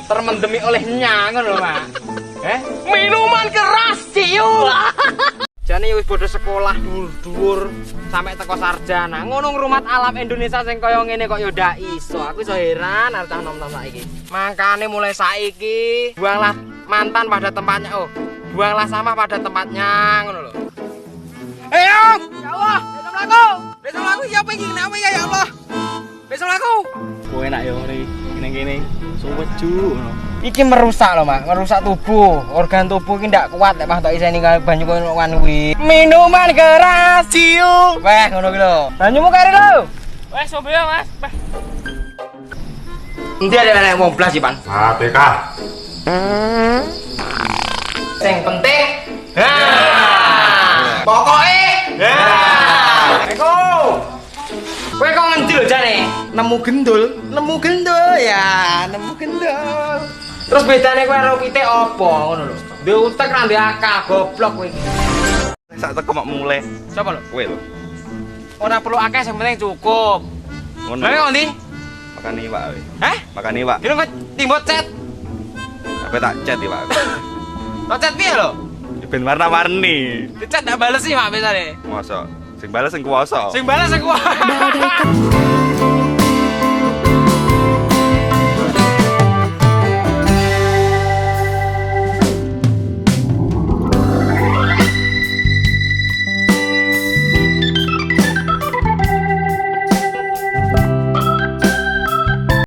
termendemi oleh nyangon lho, Mak. Minuman keras ciu. Jane wis bodo sekolah dhuwur-dhuwur sampai teko sarjana. Ngono ngrumat alam Indonesia sing kaya ngene kok ya ndak iso. Aku iso heran arep nom-nom saiki. Makane mulai saiki buanglah mantan pada tempatnya. Oh, buanglah sampah pada tempatnya ngono lho. Ayo! Ya Allah, besok laku. Besok laku ya apa iki kenapa ya Allah. Besok laku. Kowe enak ya ngene-ngene. Suweju ngono. Iki merusak loh, Mak, merusak tubuh. Organ tubuh iki ndak kuat nek tok iseni banyu koyo ngono kuwi. Minuman keras ciu. Weh, ngono ki lho. Banyumu kari lho. Wes sobo ya, Mas. Endi ada nek wong blas iki, Pan? APK. Sing penting pokoke Eko. Kowe kok ngendi lho jane? Nemu gendul ya, nemu gendul. Terus bedane kowe karo pitik apa ngono lho? Duwe utek ra ndek akal, goblok kowe iki. Sak teko mak mulai. Sapa lho? Kowe lho. Ora perlu akeh, sing penting cukup. Ngono. Lah kok ndi? Makan iwak kowe. Hah? Makan iwak. Kira kok timbot chat. Aku tak chat iwak. Kok chat piye lho? Ben warna-warni. Di chat ndak bales sih, Mak, biasane. Mosok. Sing bales sing kuwasa. Sing bales aku.